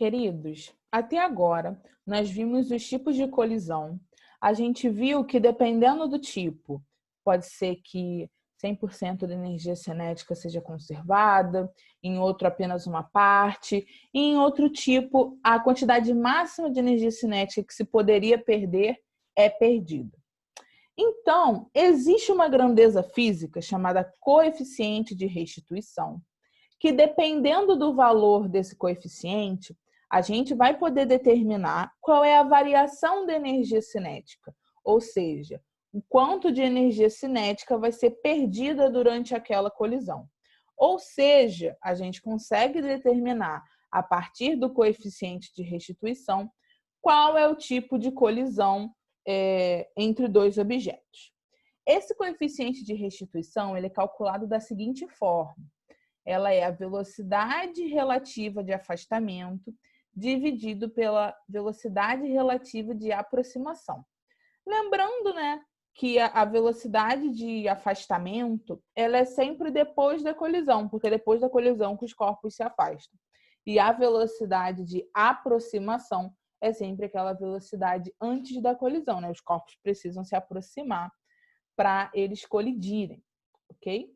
Queridos, até agora nós vimos os tipos de colisão. A gente viu que dependendo do tipo, pode ser que 100% da energia cinética seja conservada, em outro apenas uma parte, e em outro tipo a quantidade máxima de energia cinética que se poderia perder é perdida. Então, existe uma grandeza física chamada coeficiente de restituição, que dependendo do valor desse coeficiente, a gente vai poder determinar qual é a variação da energia cinética, ou seja, o quanto de energia cinética vai ser perdida durante aquela colisão. Ou seja, a gente consegue determinar, a partir do coeficiente de restituição, qual é o tipo de colisão entre dois objetos. Esse coeficiente de restituição ele é calculado da seguinte forma. Ela é a velocidade relativa de afastamento dividido pela velocidade relativa de aproximação. Lembrando, né, que a velocidade de afastamento ela é sempre depois da colisão, porque é depois da colisão que os corpos se afastam. E a velocidade de aproximação é sempre aquela velocidade antes da colisão, né? Os corpos precisam se aproximar para eles colidirem, ok?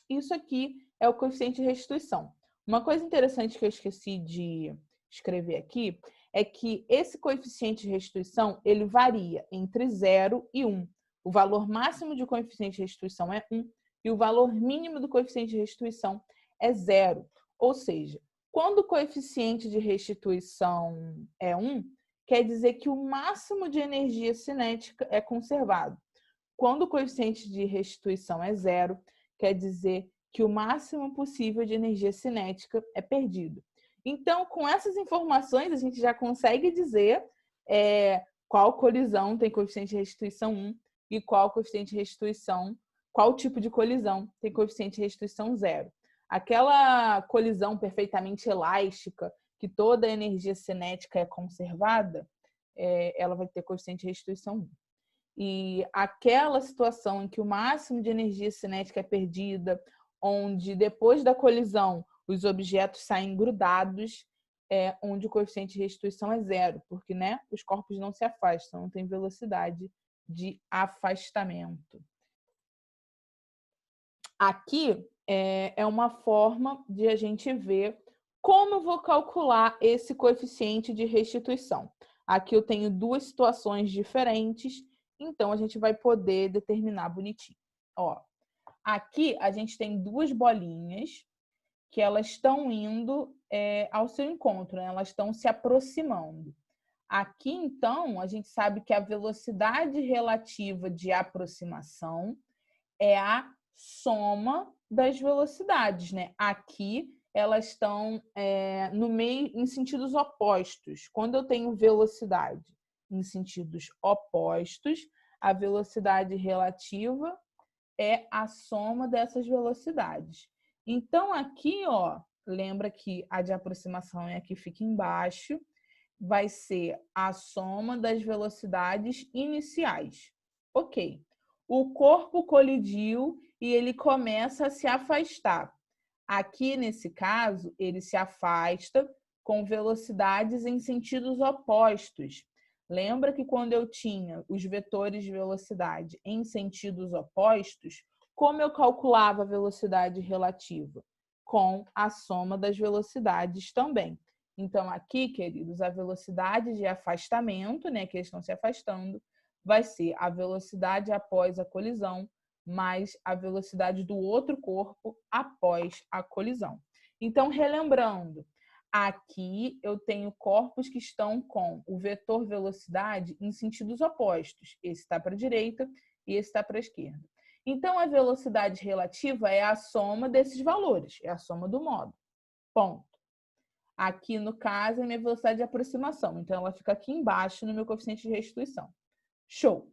Isso aqui é o coeficiente de restituição. Uma coisa interessante que eu esqueci de escrever aqui é que esse coeficiente de restituição ele varia entre 0 e 1. O valor máximo de coeficiente de restituição é 1 e o valor mínimo do coeficiente de restituição é 0. Ou seja, quando o coeficiente de restituição é 1, quer dizer que o máximo de energia cinética é conservado. Quando o coeficiente de restituição é 0, quer dizer que o máximo possível de energia cinética é perdido. Então, com essas informações, a gente já consegue dizer qual colisão tem coeficiente de restituição 1 e qual coeficiente de restituição, qual tipo de colisão tem coeficiente de restituição 0. Aquela colisão perfeitamente elástica, que toda a energia cinética é conservada, ela vai ter coeficiente de restituição 1. E aquela situação em que o máximo de energia cinética é perdida, onde depois da colisão os objetos saem grudados, onde o coeficiente de restituição é 0, porque né, os corpos não se afastam, não tem velocidade de afastamento. Aqui é uma forma de a gente ver como eu vou calcular esse coeficiente de restituição. Aqui eu tenho duas situações diferentes, então a gente vai poder determinar bonitinho. Ó, aqui a gente tem duas bolinhas que elas estão indo ao seu encontro, né? Elas estão se aproximando. Aqui, então, a gente sabe que a velocidade relativa de aproximação é a soma das velocidades, né? Aqui elas estão no meio em sentidos opostos. Quando eu tenho velocidade em sentidos opostos, a velocidade relativa é a soma dessas velocidades. Então aqui, ó, lembra que a de aproximação é a que fica embaixo, vai ser a soma das velocidades iniciais. Ok. O corpo colidiu e ele começa a se afastar. Aqui, nesse caso, ele se afasta com velocidades em sentidos opostos. Lembra que quando eu tinha os vetores de velocidade em sentidos opostos, como eu calculava a velocidade relativa? Com a soma das velocidades também. Então, aqui, queridos, a velocidade de afastamento, né, que eles estão se afastando, vai ser a velocidade após a colisão mais a velocidade do outro corpo após a colisão. Então, relembrando, aqui eu tenho corpos que estão com o vetor velocidade em sentidos opostos. Esse está para a direita e esse está para a esquerda. Então, a velocidade relativa é a soma desses valores, é a soma do modo. Ponto. Aqui, no caso, é a minha velocidade de aproximação. Então, ela fica aqui embaixo no meu coeficiente de restituição. Show!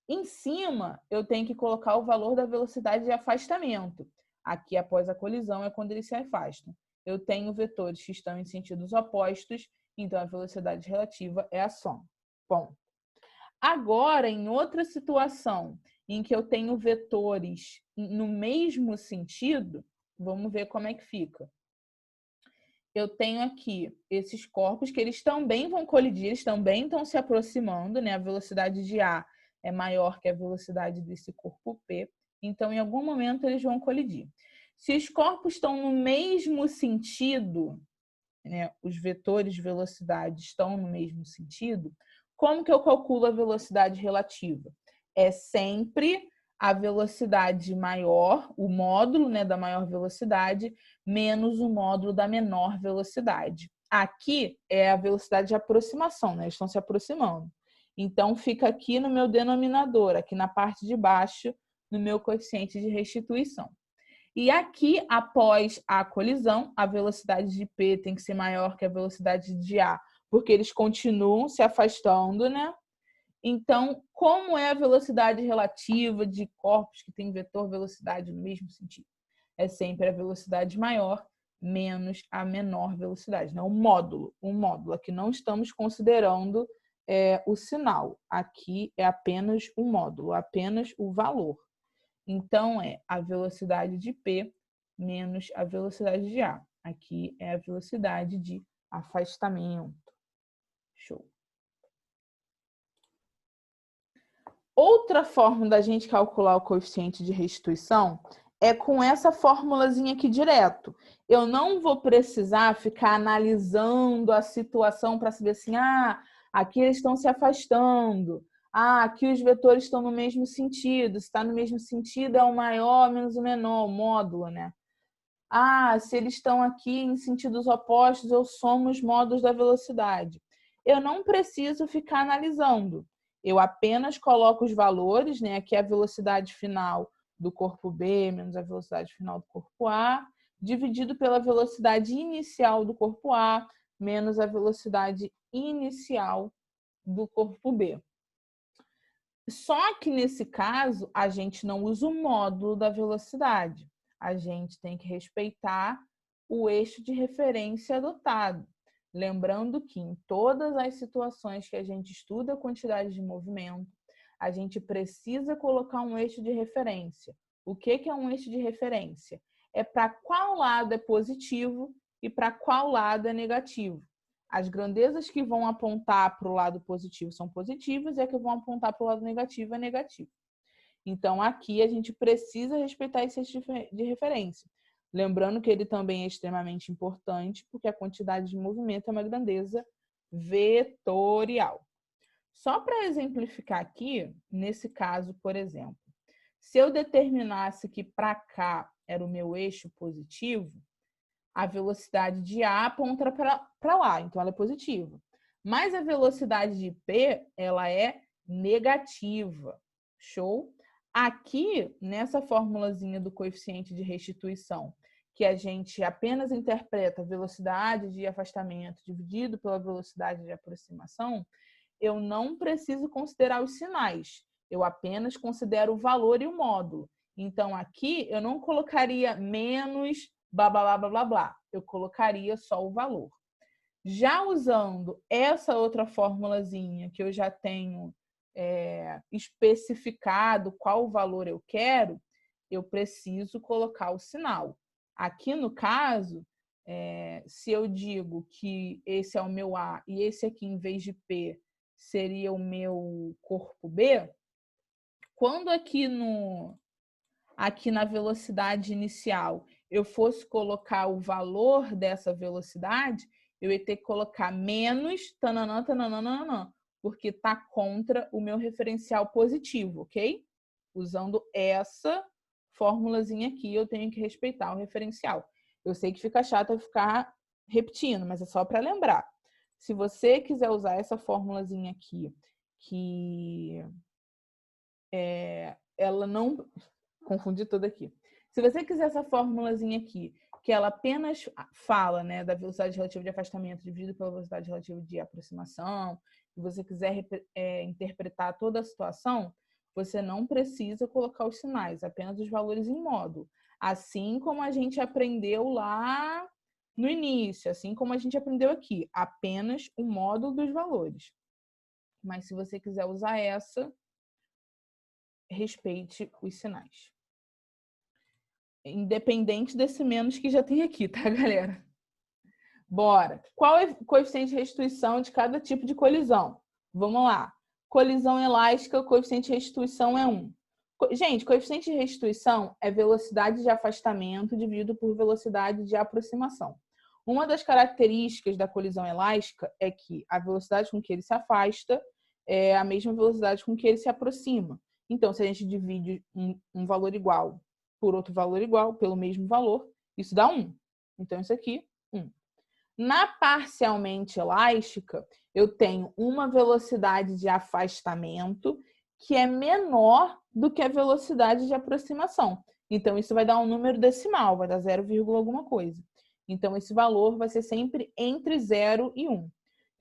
Em cima, eu tenho que colocar o valor da velocidade de afastamento. Aqui, após a colisão, é quando eles se afastam. Eu tenho vetores que estão em sentidos opostos, então a velocidade relativa é a soma. Bom, agora, em outra situação em que eu tenho vetores no mesmo sentido, vamos ver como é que fica. eu tenho aqui esses corpos que eles também vão colidir, eles também estão se aproximando, né? A velocidade de A é maior que a velocidade desse corpo P, então em algum momento eles vão colidir. Se os corpos estão no mesmo sentido, né, os vetores de velocidade estão no mesmo sentido, como que eu calculo a velocidade relativa? É sempre a velocidade maior, o módulo, né, da maior velocidade, menos o módulo da menor velocidade. Aqui é a velocidade de aproximação, né? Eles estão se aproximando. Então, fica aqui no meu denominador, aqui na parte de baixo, no meu coeficiente de restituição. E aqui, após a colisão, a velocidade de P tem que ser maior que a velocidade de A, porque eles continuam se afastando, né? Então, como é a velocidade relativa de corpos que têm vetor velocidade no mesmo sentido? É sempre a velocidade maior menos a menor velocidade, né? O módulo. Aqui não estamos considerando o sinal. Aqui é apenas o módulo, apenas o valor. Então, é a velocidade de P menos a velocidade de A. Aqui é a velocidade de afastamento. Show. Outra forma da gente calcular o coeficiente de restituição é com essa formulazinha aqui direto. Eu não vou precisar ficar analisando a situação para saber assim, aqui eles estão se afastando. Aqui os vetores estão no mesmo sentido. Se está no mesmo sentido, é o maior menos o menor, o módulo, né? Se eles estão aqui em sentidos opostos, eu somo os módulos da velocidade. Eu não preciso ficar analisando. Eu apenas coloco os valores, né? Aqui é a velocidade final do corpo B menos a velocidade final do corpo A, dividido pela velocidade inicial do corpo A menos a velocidade inicial do corpo B. Só que nesse caso, a gente não usa o módulo da velocidade. A gente tem que respeitar o eixo de referência adotado. Lembrando que em todas as situações que a gente estuda a quantidade de movimento, a gente precisa colocar um eixo de referência. O que é um eixo de referência? É para qual lado é positivo e para qual lado é negativo. As grandezas que vão apontar para o lado positivo são positivas e as que vão apontar para o lado negativo é negativo. Então, aqui a gente precisa respeitar esse eixo de referência. Lembrando que ele também é extremamente importante, porque a quantidade de movimento é uma grandeza vetorial. Só para exemplificar aqui, nesse caso, por exemplo, se eu determinasse que para cá era o meu eixo positivo, a velocidade de A aponta para lá, então ela é positiva. Mas a velocidade de P, ela é negativa. Show? Aqui, nessa formulazinha do coeficiente de restituição, que a gente apenas interpreta a velocidade de afastamento dividido pela velocidade de aproximação, eu não preciso considerar os sinais. Eu apenas considero o valor e o módulo. Então, aqui, eu não colocaria menos blá, blá, blá, blá, blá, blá. Eu colocaria só o valor. Já usando essa outra formulazinha que eu já tenho especificado qual valor eu quero, eu preciso colocar o sinal. Aqui no caso, se eu digo que esse é o meu A e esse aqui, em vez de P, seria o meu corpo B, quando aqui na velocidade inicial eu fosse colocar o valor dessa velocidade, eu ia ter que colocar menos tananã, tananã, tananã, porque está contra o meu referencial positivo, ok? Usando essa formulazinha aqui, eu tenho que respeitar o referencial. Eu sei que fica chato eu ficar repetindo, mas é só para lembrar. Se você quiser usar essa formulazinha aqui, que ela não... Confundi tudo aqui. Se você quiser essa formulazinha aqui, que ela apenas fala, né, da velocidade relativa de afastamento dividido pela velocidade relativa de aproximação, e você quiser interpretar toda a situação, você não precisa colocar os sinais, apenas os valores em módulo. Assim como a gente aprendeu lá no início, assim como a gente aprendeu aqui, apenas o módulo dos valores. Mas se você quiser usar essa, respeite os sinais. Independente desse menos que já tem aqui, tá, galera? Bora. Qual é o coeficiente de restituição de cada tipo de colisão? Vamos lá. Colisão elástica, o coeficiente de restituição é 1. Gente, coeficiente de restituição é velocidade de afastamento dividido por velocidade de aproximação. Uma das características da colisão elástica é que a velocidade com que ele se afasta é a mesma velocidade com que ele se aproxima. Então, se a gente divide um valor igual por outro valor igual, pelo mesmo valor, isso dá 1. Então, isso aqui, 1. Na parcialmente elástica, eu tenho uma velocidade de afastamento que é menor do que a velocidade de aproximação. Então, isso vai dar um número decimal, vai dar 0, alguma coisa. Então, esse valor vai ser sempre entre 0 e 1.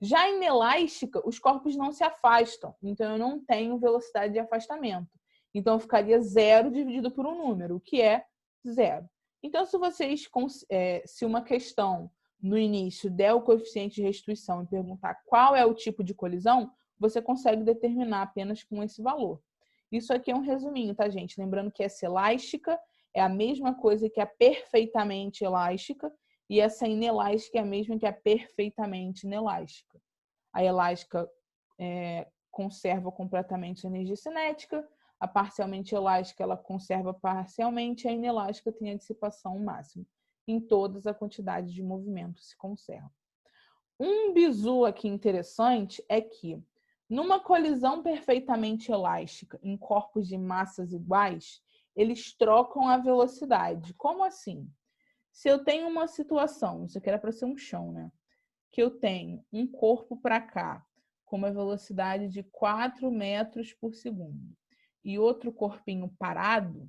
Já em elástica, os corpos não se afastam. Então, eu não tenho velocidade de afastamento. Então, eu ficaria 0 dividido por um número, o que é 0. Então, se uma questão no início der o coeficiente de restituição e perguntar qual é o tipo de colisão, você consegue determinar apenas com esse valor. Isso aqui é um resuminho, tá, gente? Lembrando que essa elástica é a mesma coisa que a perfeitamente elástica e essa inelástica é a mesma que a perfeitamente inelástica. A elástica conserva completamente a energia cinética, a parcialmente elástica ela conserva parcialmente, a inelástica tem a dissipação máxima. Em todas a quantidade de movimento se conserva. Um bizu aqui interessante é que, numa colisão perfeitamente elástica em corpos de massas iguais, eles trocam a velocidade. Como assim? Se eu tenho uma situação, isso aqui era para ser um chão, né? Que eu tenho um corpo para cá com uma velocidade de 4 metros por segundo e outro corpinho parado,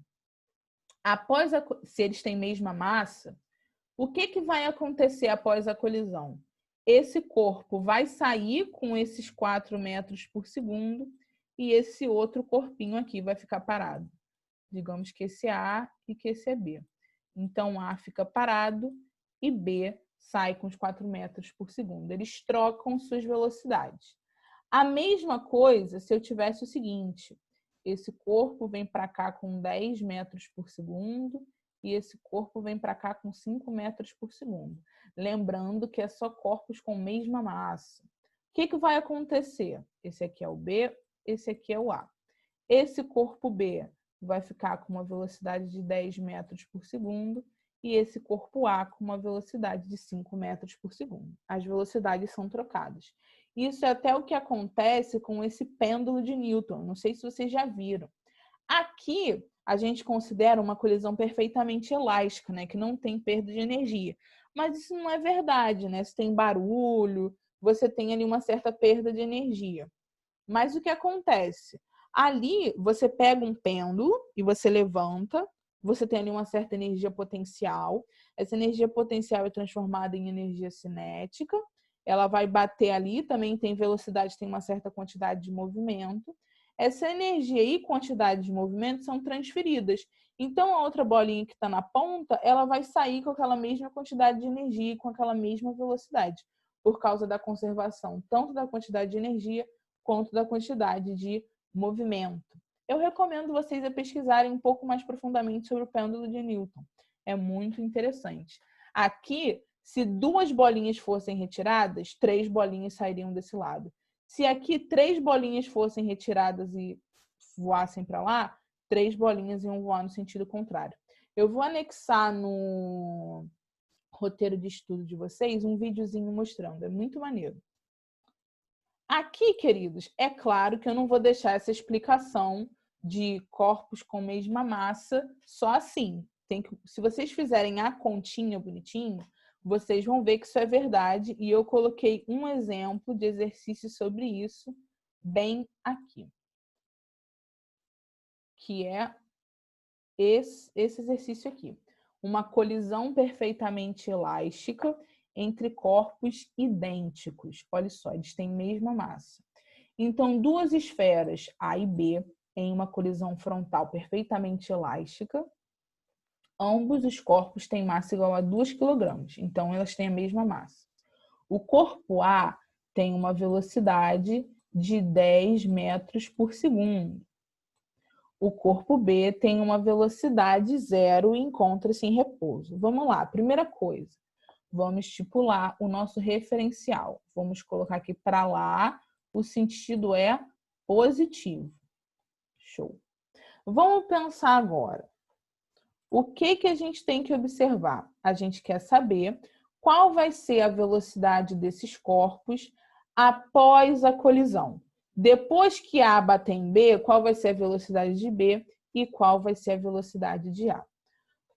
se eles têm mesma massa, o que vai acontecer após a colisão? Esse corpo vai sair com esses 4 metros por segundo e esse outro corpinho aqui vai ficar parado. Digamos que esse é A e que esse é B. Então, A fica parado e B sai com os 4 metros por segundo. Eles trocam suas velocidades. A mesma coisa se eu tivesse o seguinte: esse corpo vem para cá com 10 metros por segundo e esse corpo vem para cá com 5 metros por segundo. Lembrando que é só corpos com mesma massa. O que vai acontecer? Esse aqui é o B, esse aqui é o A. Esse corpo B vai ficar com uma velocidade de 10 metros por segundo e esse corpo A com uma velocidade de 5 metros por segundo. As velocidades são trocadas. Isso é até o que acontece com esse pêndulo de Newton. Não sei se vocês já viram. Aqui, a gente considera uma colisão perfeitamente elástica, né? Que não tem perda de energia. Mas isso não é verdade, né? Se tem barulho, você tem ali uma certa perda de energia. Mas o que acontece? Ali, você pega um pêndulo e você levanta, você tem ali uma certa energia potencial. Essa energia potencial é transformada em energia cinética. Ela vai bater ali, também tem velocidade, tem uma certa quantidade de movimento. Essa energia e quantidade de movimento são transferidas. Então, a outra bolinha que está na ponta, ela vai sair com aquela mesma quantidade de energia e com aquela mesma velocidade, por causa da conservação tanto da quantidade de energia quanto da quantidade de movimento. Eu recomendo vocês a pesquisarem um pouco mais profundamente sobre o pêndulo de Newton. É muito interessante. Aqui, se 2 bolinhas fossem retiradas, 3 bolinhas sairiam desse lado. Se aqui 3 bolinhas fossem retiradas e voassem para lá, 3 bolinhas iam voar no sentido contrário. Eu vou anexar no roteiro de estudo de vocês um videozinho mostrando. É muito maneiro. Aqui, queridos, é claro que eu não vou deixar essa explicação de corpos com mesma massa só assim. Se vocês fizerem a continha bonitinho, vocês vão ver que isso é verdade e eu coloquei um exemplo de exercício sobre isso bem aqui, que é esse exercício aqui. Uma colisão perfeitamente elástica entre corpos idênticos. Olha só, eles têm mesma massa. Então, 2 esferas, A e B, em uma colisão frontal perfeitamente elástica, ambos os corpos têm massa igual a 2 kg, então elas têm a mesma massa. O corpo A tem uma velocidade de 10 metros por segundo. O corpo B tem uma velocidade 0 e encontra-se em repouso. Vamos lá, primeira coisa. Vamos estipular o nosso referencial. Vamos colocar aqui para lá, o sentido é positivo. Show. Vamos pensar agora. O que a gente tem que observar? A gente quer saber qual vai ser a velocidade desses corpos após a colisão. Depois que A bater em B, qual vai ser a velocidade de B e qual vai ser a velocidade de A?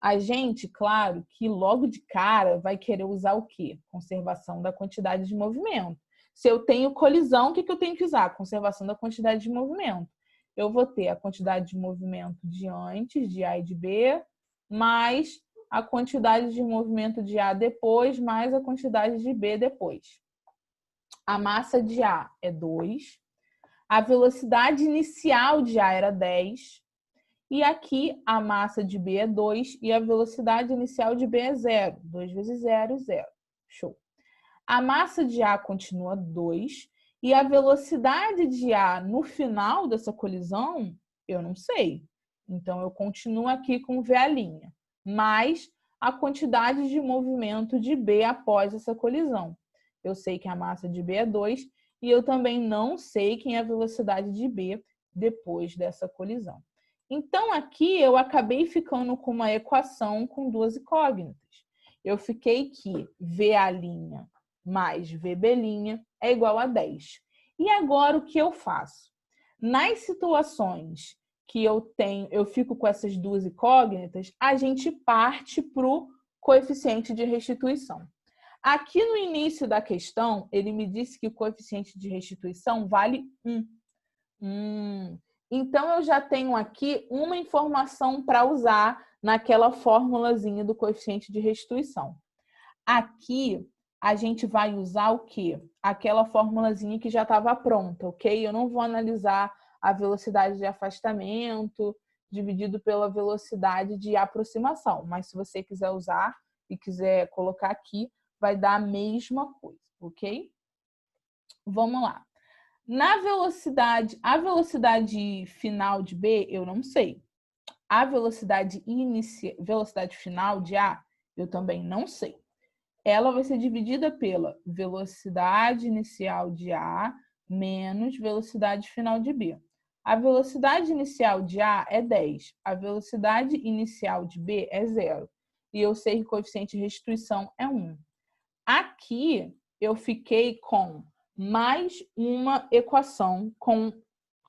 A gente, claro, que logo de cara vai querer usar o quê? Conservação da quantidade de movimento. Se eu tenho colisão, o que eu tenho que usar? Conservação da quantidade de movimento. Eu vou ter a quantidade de movimento de antes, de A e de B, mais a quantidade de movimento de A depois, mais a quantidade de B depois. A massa de A é 2, a velocidade inicial de A era 10, e aqui a massa de B é 2 e a velocidade inicial de B é 0. 2 vezes 0, 0. Show. A massa de A continua 2 e a velocidade de A no final dessa colisão, eu não sei. Então, eu continuo aqui com VA', mais a quantidade de movimento de B após essa colisão. Eu sei que a massa de B é 2 e eu também não sei quem é a velocidade de B depois dessa colisão. Então, aqui eu acabei ficando com uma equação com duas incógnitas. Eu fiquei que VA' mais VB' é igual a 10. E agora o que eu faço? Nas situações que eu fico com essas duas incógnitas, a gente parte para o coeficiente de restituição. Aqui no início da questão, ele me disse que o coeficiente de restituição vale 1. Então, eu já tenho aqui uma informação para usar naquela formulazinha do coeficiente de restituição. Aqui, a gente vai usar o quê? Aquela formulazinha que já estava pronta, ok? Eu não vou analisar a velocidade de afastamento dividido pela velocidade de aproximação, mas se você quiser usar e quiser colocar aqui, vai dar a mesma coisa, ok? Vamos lá. A velocidade final de B, eu não sei. A velocidade final de A, eu também não sei. Ela vai ser dividida pela velocidade inicial de A menos velocidade final de B. A velocidade inicial de A é 10. A velocidade inicial de B é 0. E eu sei que o coeficiente de restituição é 1. Aqui, eu fiquei com mais uma equação com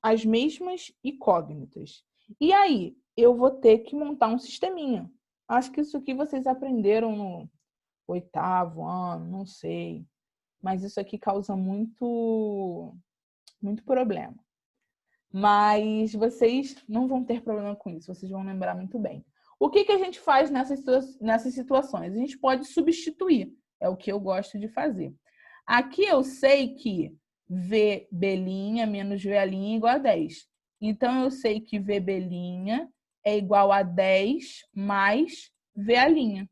as mesmas incógnitas. E aí, eu vou ter que montar um sisteminha. Acho que isso aqui vocês aprenderam no 8º ano, não sei. Mas isso aqui causa muito problema. Mas vocês não vão ter problema com isso, vocês vão lembrar muito bem. O que a gente faz nessas situações? A gente pode substituir, é o que eu gosto de fazer. Aqui eu sei que VB' menos VA' é igual a 10. Então, eu sei que VB' é igual a 10 mais VA'.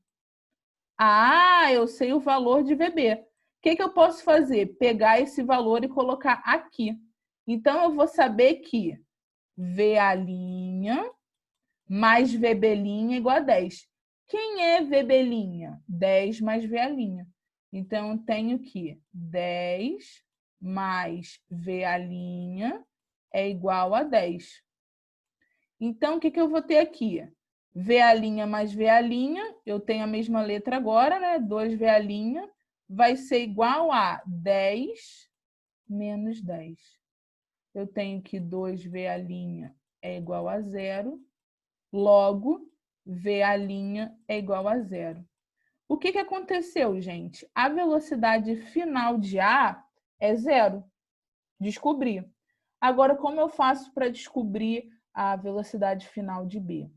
Ah, eu sei o valor de VB. O que eu posso fazer? Pegar esse valor e colocar aqui. Então, eu vou saber que VA' mais VB' é igual a 10. Quem é VB'? 10 mais VA'. Então, eu tenho que 10 mais VA' é igual a 10. Então, o que eu vou ter aqui? VA' mais VA', eu tenho a mesma letra agora, né? 2VA' vai ser igual a 10 menos 10. Eu tenho que 2VA' é igual a 0, logo, VA' é igual a 0. O que aconteceu, gente? A velocidade final de A é 0. Descobri. Agora, como eu faço para descobrir a velocidade final de B?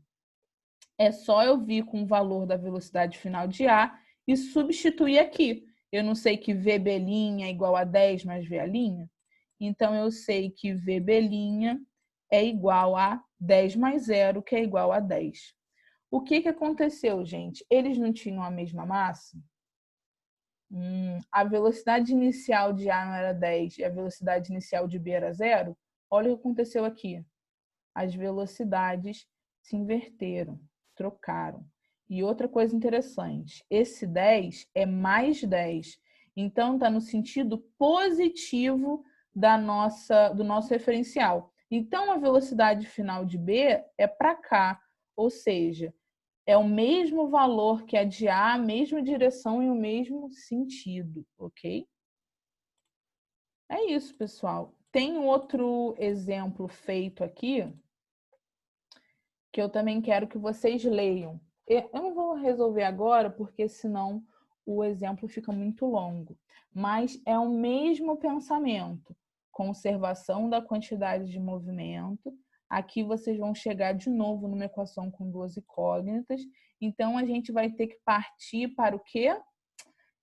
É só eu vir com o valor da velocidade final de A e substituir aqui. Eu não sei que VB' é igual a 10 mais VA'? Então, eu sei que VB' é igual a 10 mais 0, que é igual a 10. O que aconteceu, gente? Eles não tinham a mesma massa? A velocidade inicial de A não era 10 e a velocidade inicial de B era 0? Olha o que aconteceu aqui. As velocidades se inverteram, trocaram. E outra coisa interessante, esse 10 é mais 10. Então, está no sentido positivo do nosso referencial. Então, a velocidade final de B é para cá, ou seja, é o mesmo valor que a de A, a mesma direção e o mesmo sentido, ok? É isso, pessoal. Tem outro exemplo feito aqui que eu também quero que vocês leiam. Eu não vou resolver agora, porque senão o exemplo fica muito longo. Mas é o mesmo pensamento. Conservação da quantidade de movimento. Aqui vocês vão chegar de novo numa equação com duas incógnitas. Então, a gente vai ter que partir para o quê?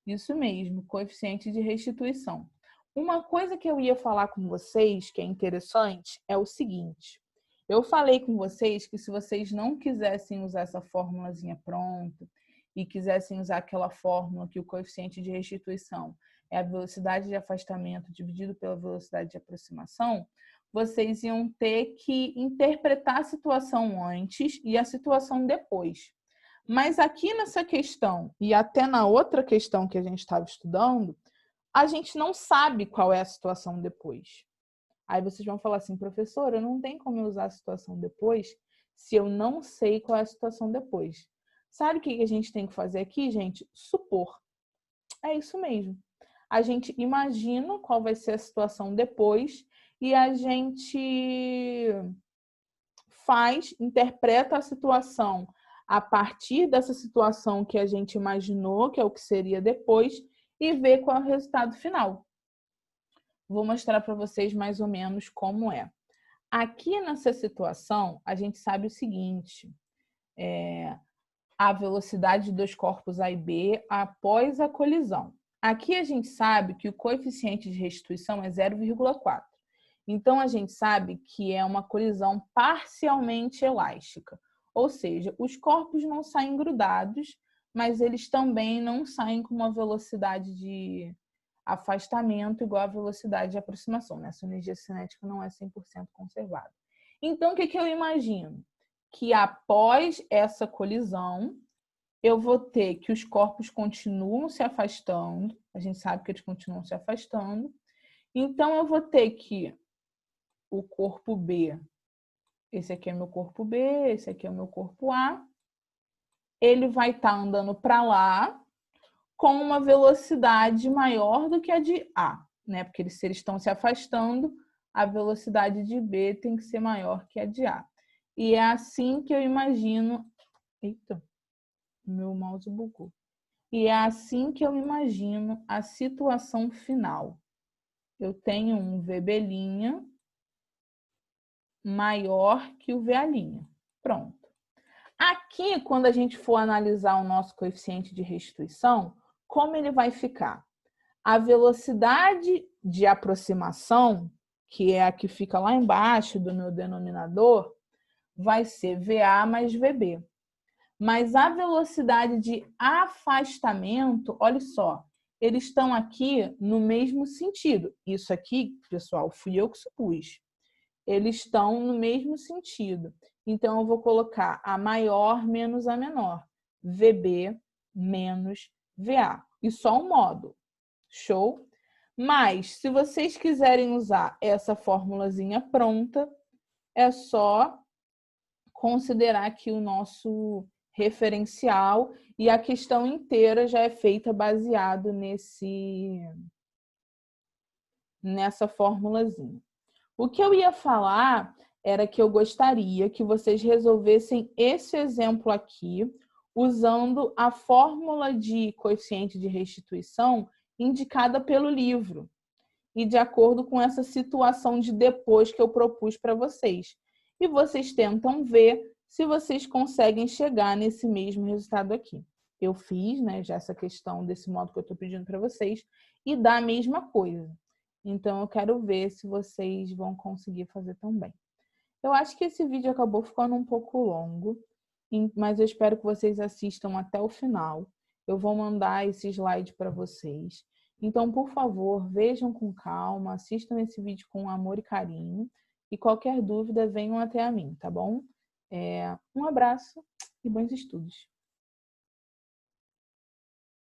Isso mesmo, coeficiente de restituição. Uma coisa que eu ia falar com vocês, que é interessante, é o seguinte. Eu falei com vocês que se vocês não quisessem usar essa fórmulazinha pronta e quisessem usar aquela fórmula que o coeficiente de restituição é a velocidade de afastamento dividido pela velocidade de aproximação, vocês iam ter que interpretar a situação antes e a situação depois. Mas aqui nessa questão e até na outra questão que a gente estava estudando, a gente não sabe qual é a situação depois. Aí vocês vão falar assim, professora, não tem como eu usar a situação depois se eu não sei qual é a situação depois. Sabe o que a gente tem que fazer aqui, gente? Supor. É isso mesmo. A gente imagina qual vai ser a situação depois e a gente interpreta a situação a partir dessa situação que a gente imaginou, que é o que seria depois, e vê qual é o resultado final. Vou mostrar para vocês mais ou menos como é. Aqui nessa situação, a gente sabe o seguinte, a velocidade dos corpos A e B após a colisão. Aqui a gente sabe que o coeficiente de restituição é 0,4. Então, a gente sabe que é uma colisão parcialmente elástica. Ou seja, os corpos não saem grudados, mas eles também não saem com uma velocidade de afastamento igual à velocidade de aproximação, né? Essa energia cinética não é 100% conservada. Então, o que eu imagino? Que após essa colisão, eu vou ter que os corpos continuam se afastando, a gente sabe que eles continuam se afastando, então eu vou ter que o corpo B, esse aqui é meu corpo B, esse aqui é o meu corpo A, ele vai estar andando para lá com uma velocidade maior do que a de A, né? Porque se eles estão se afastando, a velocidade de B tem que ser maior que a de A. E é assim que eu imagino... Eita, meu mouse bugou. E é assim que eu imagino a situação final. Eu tenho um VB' maior que o VA'. Pronto. Aqui, quando a gente for analisar o nosso coeficiente de restituição, como ele vai ficar? A velocidade de aproximação, que é a que fica lá embaixo do meu denominador, vai ser VA mais VB. Mas a velocidade de afastamento, olha só, eles estão aqui no mesmo sentido. Isso aqui, pessoal, fui eu que supus. Eles estão no mesmo sentido. Então, eu vou colocar a maior menos a menor. VB menos VA. E só um módulo. Show? Mas, se vocês quiserem usar essa formulazinha pronta, é só considerar aqui o nosso referencial e a questão inteira já é feita baseado nessa formulazinha. O que eu ia falar era que eu gostaria que vocês resolvessem esse exemplo aqui usando a fórmula de coeficiente de restituição indicada pelo livro e de acordo com essa situação de depois que eu propus para vocês. E vocês tentam ver se vocês conseguem chegar nesse mesmo resultado aqui. Eu fiz, né, já essa questão desse modo que eu estou pedindo para vocês e dá a mesma coisa. Então, eu quero ver se vocês vão conseguir fazer também. Eu acho que esse vídeo acabou ficando um pouco longo, mas eu espero que vocês assistam até o final. Eu vou mandar esse slide para vocês. Então, por favor, vejam com calma, assistam esse vídeo com amor e carinho. E qualquer dúvida, venham até a mim, tá bom? Um abraço e bons estudos!